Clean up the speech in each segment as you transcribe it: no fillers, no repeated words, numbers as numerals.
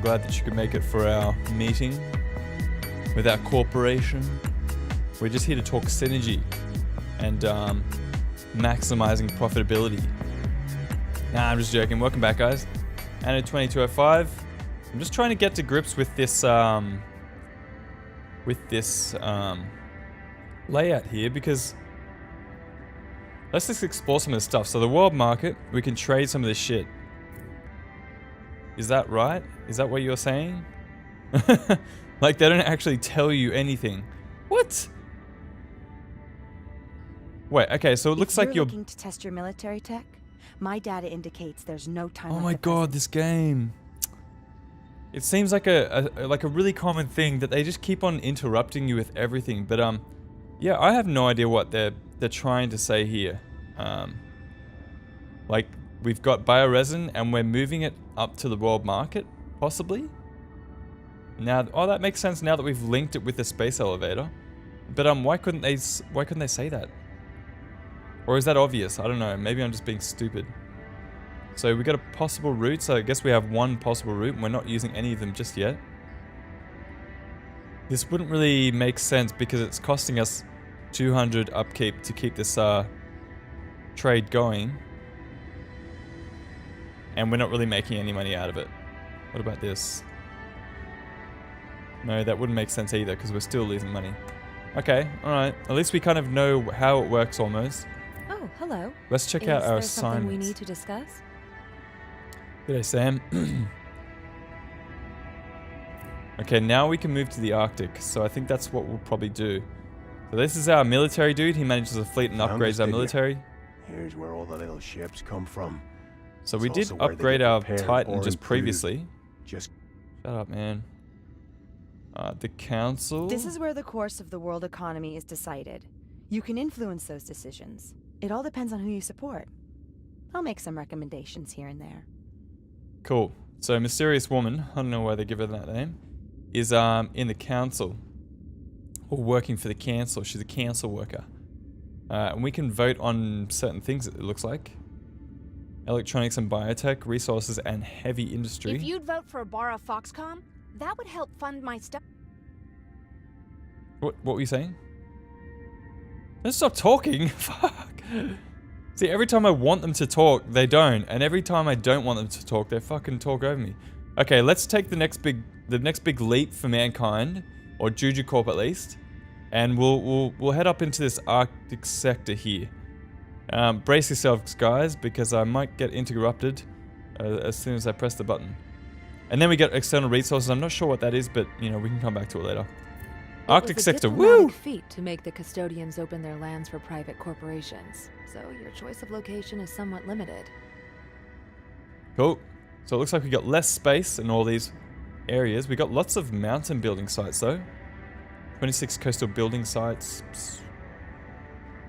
glad that you could make it for our meeting with our corporation. We're just here to talk synergy and maximizing profitability. Nah, I'm just joking. Welcome back, guys. Anno 2205. I'm just trying to get to grips with this layout here, because let's just explore some of this stuff. So the world market, we can trade some of this shit. Is that right? Is that what you're saying? Like, they don't actually tell you anything. What? Wait, okay, so it looks like you're looking to test your military tech. My data indicates there's no time. Oh my god, this game. It seems like a really common thing that they just keep on interrupting you with everything. But yeah, I have no idea what they're trying to say here. Like, we've got bioresin and we're moving it up to the world market, possibly. Now, oh, that makes sense now that we've linked it with the space elevator. But why couldn't they say that? Or is that obvious? I don't know. Maybe I'm just being stupid. So we got a possible route. So I guess we have one possible route and we're not using any of them just yet. This wouldn't really make sense because it's costing us 200 upkeep to keep this trade going. And we're not really making any money out of it. What about this? No, that wouldn't make sense either because we're still losing money. Okay, alright. At least we kind of know how it works almost. Oh, hello. Let's check out our Is there something we assignments. need to discuss? G'day, Sam. Okay, now we can move to the Arctic, so I think that's what we'll probably do. So this is our military dude. He manages a fleet and upgrades our military. Here's where all the little ships come from. So we It's did also where they upgrade get our prepared Titan or just improved. previously. Just Shut up, man. The council. This is where the course of the world economy is decided. You can influence those decisions. It all depends on who you support. I'll make some recommendations here and there. Cool. So mysterious woman, I don't know why they give her that name, is in the council. Or working for the council. She's a council worker. And we can vote on certain things, it looks like. Electronics and biotech, resources and heavy industry. If you'd vote for Barra Foxcom, that would help fund my stuff. What were you saying? Let's stop talking. Fuck. See, every time I want them to talk, they don't. And every time I don't want them to talk, they fucking talk over me. Okay, let's take the next big leap for mankind. Or JujuCorp at least. And we'll head up into this Arctic sector here. Brace yourselves, guys, because I might get interrupted as soon as I press the button. And then we get external resources. I'm not sure what that is, but, you know, we can come back to it later. Arctic sector, woo! Feat to make the custodians open their lands for private corporations, so your choice of location is somewhat limited. Cool. So it looks like we got less space in all these areas. We got lots of mountain building sites, though. 26 coastal building sites. Psst.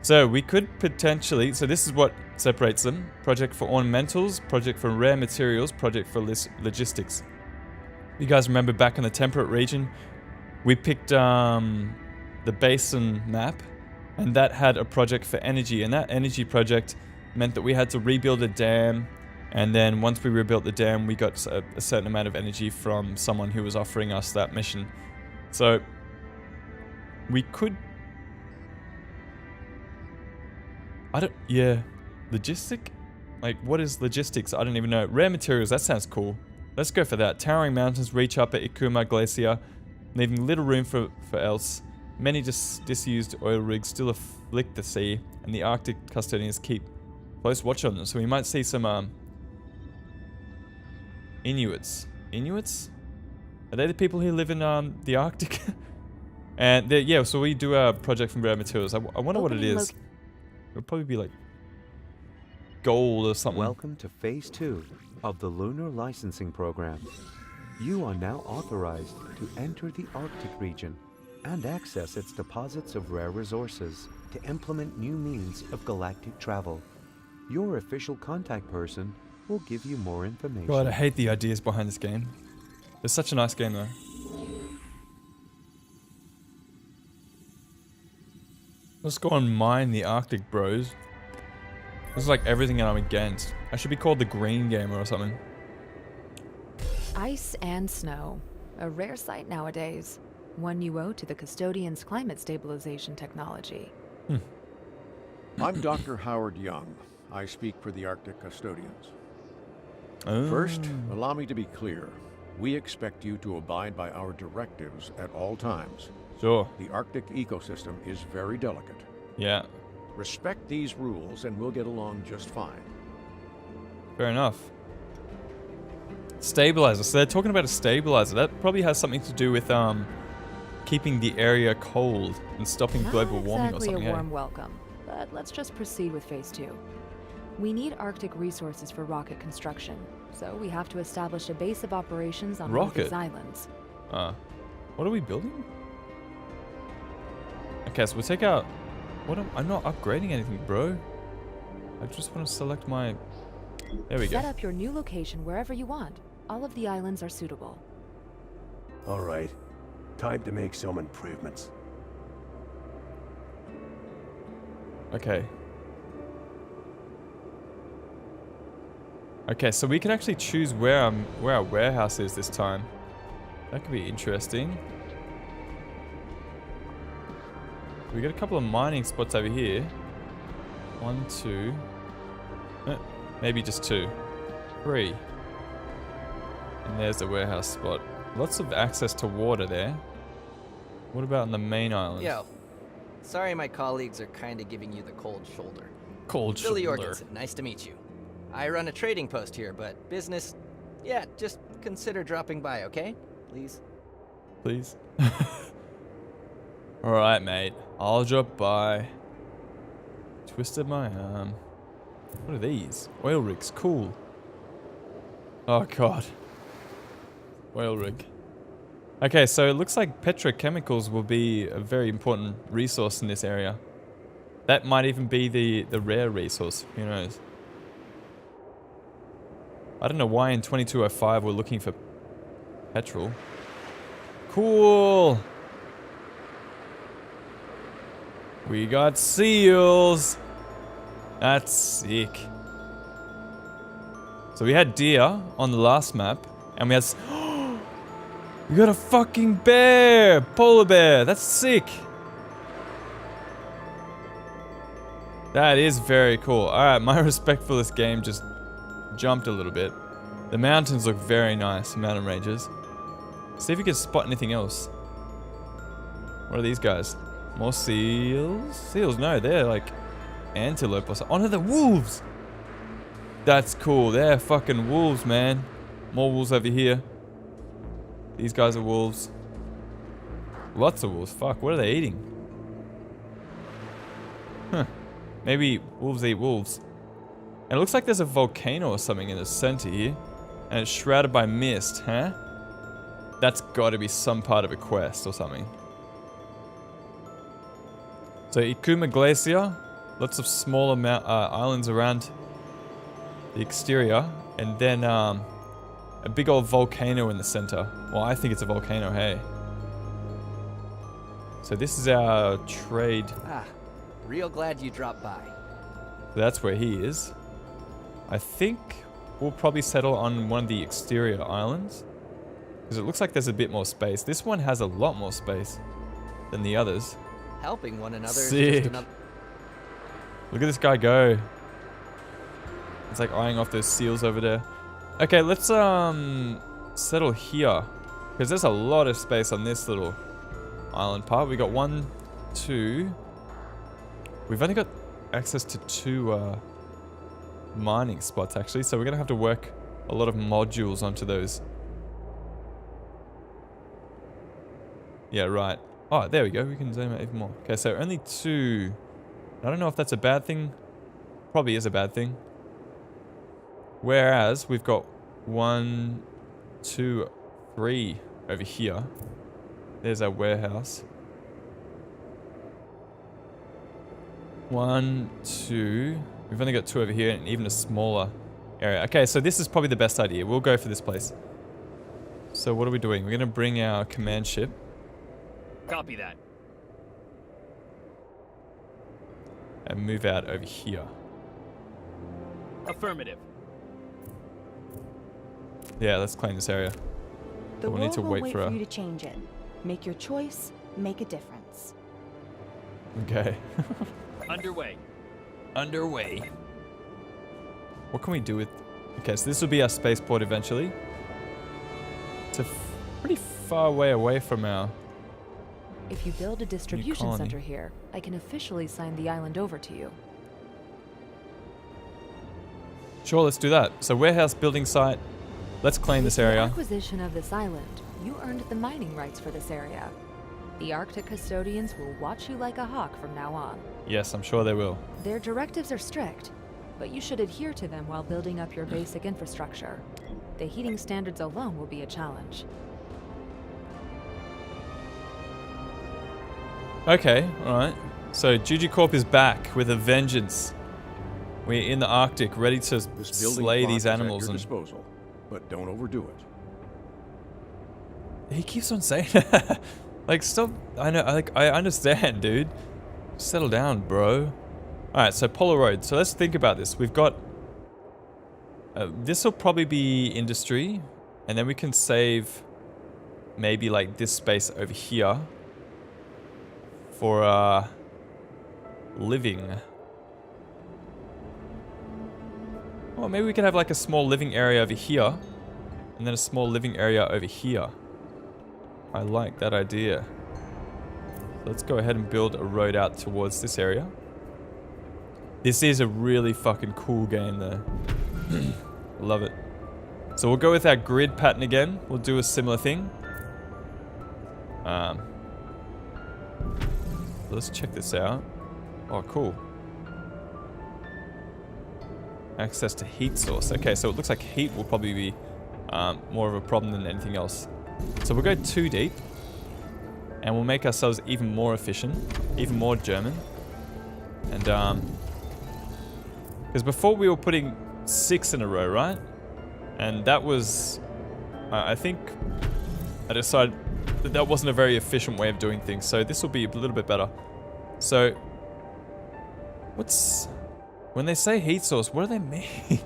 So we could potentially, so this is what separates them. Project for ornamentals, project for rare materials, project for logistics. You guys remember back in the temperate region, we picked the Basin map, and that had a project for energy, and that energy project meant that we had to rebuild a dam, and then once we rebuilt the dam, we got a certain amount of energy from someone who was offering us that mission. So we could... Logistic? Like, what is logistics? I don't even know. Rare materials, that sounds cool. Let's go for that. Towering mountains reach up at Ikku Glacier, leaving little room for else. Many disused oil rigs still afflict the sea, and the Arctic custodians keep close watch on them. So we might see some Inuits. Inuits? Are they the people who live in the Arctic? And yeah, so we do a project from rare materials. I wonder what it is. It'll probably be like gold or something. Welcome to Phase 2 of the Lunar Licensing Program. You are now authorized to enter the Arctic region and access its deposits of rare resources to implement new means of galactic travel. Your official contact person will give you more information. God, I hate the ideas behind this game. It's such a nice game though. Let's go and mine the Arctic, bros. This is like everything that I'm against. I should be called the Green Gamer or something. Ice and snow. A rare sight nowadays. One you owe to the custodian's climate stabilization technology. I'm Dr. Howard Young. I speak for the Arctic custodians. Oh. First, allow me to be clear. We expect you to abide by our directives at all times. Sure. The Arctic ecosystem is very delicate. Yeah. Respect these rules and we'll get along just fine. Fair enough. Stabilizer. So they're talking about a stabilizer. That probably has something to do with keeping the area cold and stopping global warming or Not something. exactly a warm Hey? welcome, but let's just proceed with Phase 2. We need Arctic resources for rocket construction, so we have to establish a base of operations on one of these Rocket? islands. What are we building? Okay, so we'll take out... I'm not upgrading anything, bro. I just want to select my... There we go. Set up your new location wherever you want. All of the islands are suitable. All right. Time to make some improvements. Okay. Okay, so we can actually choose where our warehouse is this time. That could be interesting. We got a couple of mining spots over here. 1, 2. Maybe just 2. 3. And there's the warehouse spot. Lots of access to water there. What about on the main island? Yo. Sorry my colleagues are kinda giving you the cold shoulder. Cold Billy shoulder. Jorgensen, nice to meet you. I run a trading post here, but business, yeah, just consider dropping by, okay? Please. Please. Alright, mate. I'll drop by. Twisted my arm. What are these? Oil rigs. Cool. Oh, God. Oil rig. Okay, so it looks like petrochemicals will be a very important resource in this area. That might even be the rare resource. Who knows? I don't know why in 2205 we're looking for petrol. Cool. We got seals. That's sick. So we had deer on the last map, and we had... We got a fucking bear! Polar bear! That's sick! That is very cool. Alright, my respect for this game just jumped a little bit. The mountains look very nice, mountain ranges. See if we can spot anything else. What are these guys? More seals? Seals? No, they're like antelope or something. Oh no, they're wolves! That's cool. They're fucking wolves, man. More wolves over here. These guys are wolves. Lots of wolves. Fuck, what are they eating? Huh. Maybe wolves eat wolves. And it looks like there's a volcano or something in the center here. And it's shrouded by mist, huh? That's gotta be some part of a quest or something. So Ikku Glacier. Lots of smaller islands around the exterior. And then a big old volcano in the center. Well, I think it's a volcano, hey. So this is our trade. Ah, real glad you dropped by. So that's where he is. I think we'll probably settle on one of the exterior islands. Because it looks like there's a bit more space. This one has a lot more space than the others. Helping one another is Sick. just another... Look at this guy go. It's like eyeing off those seals over there. Okay, let's settle here. Because there's a lot of space on this little island part. We got 1, 2. We've only got access to 2 mining spots actually, so we're gonna have to work a lot of modules onto those. Yeah, right. Oh, there we go. We can zoom out even more. Okay, so only 2. I don't know if that's a bad thing. Probably is a bad thing. Whereas we've got 1, 2, 3 over here. There's our warehouse. 1, 2. We've only got 2 over here and even a smaller area. Okay, so this is probably the best idea. We'll go for this place. So what are we doing? We're going to bring our command ship. Copy that. And move out over here. Affirmative. Yeah, let's claim this area. The We'll need world to won't wait wait for for her. you to change it. Make your choice, make a difference. Okay. Underway. Underway. What can we do with... Okay, so this will be our spaceport eventually. It's a pretty far way away from our... If you build a distribution colony. center here, I can officially sign the island over to you. Sure, let's do that. So warehouse building site. Let's claim this With the area. acquisition of this island, you earned the mining rights for this area. The Arctic custodians will watch you like a hawk from now on. Yes, I'm sure they will. Their directives are strict, but you should adhere to them while building up your basic infrastructure. The heating standards alone will be a challenge. Okay, alright. So JujuCorp is back with a vengeance. We're in the Arctic, ready to This building slay plot these is at animals. your And disposal, but don't overdo it. he keeps on saying that. Like, stop. I know, I understand, dude. Settle down, bro. Alright, so Polar Road. So let's think about this. We've got... this will probably be industry. And then we can save maybe like this space over here for living. Well, maybe we could have like a small living area over here. And then a small living area over here. I like that idea. Let's go ahead and build a road out towards this area. This is a really fucking cool game though. Love it. So we'll go with our grid pattern again. We'll do a similar thing. Let's check this out. Oh, cool. Access to heat source. Okay, so it looks like heat will probably be more of a problem than anything else. So we'll go 2 deep. And we'll make ourselves even more efficient. Even more German. And, because before we were putting 6 in a row, right? And that was... I think I decided that that wasn't a very efficient way of doing things. So this will be a little bit better. So... What's... When they say heat source, what do they mean?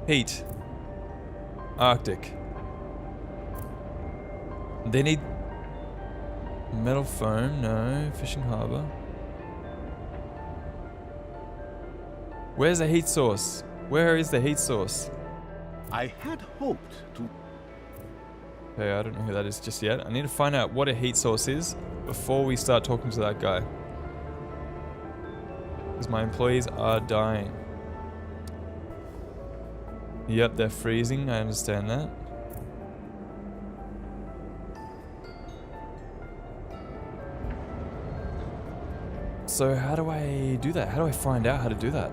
Heat. Arctic. They need metal foam, no. Fishing harbor. Where's the heat source? Where is the heat source? I had hoped to... Okay, I don't know who that is just yet. I need to find out what a heat source is before we start talking to that guy. Because my employees are dying. Yep, they're freezing. I understand that. So how do I do that? How do I find out how to do that?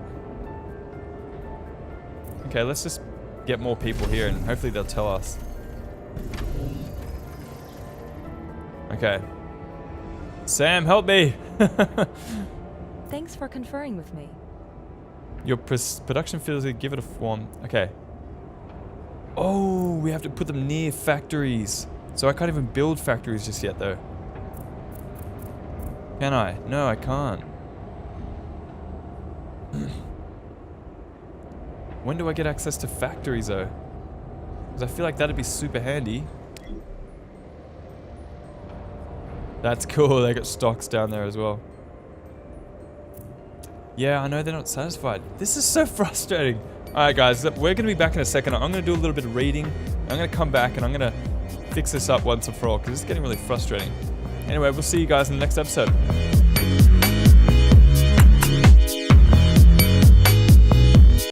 Okay, let's just get more people here and hopefully they'll tell us. Okay. Sam, help me! Thanks for conferring with me. Your production facility, give it a form. Okay. Oh, we have to put them near factories. So I can't even build factories just yet, though. Can I? No, I can't. When do I get access to factories, though? Because I feel like that'd be super handy. That's cool. They got stocks down there as well. Yeah, I know they're not satisfied. This is so frustrating. Alright guys, we're going to be back in a second. I'm going to do a little bit of reading. I'm going to come back and I'm going to fix this up once and for all because it's getting really frustrating. Anyway, we'll see you guys in the next episode.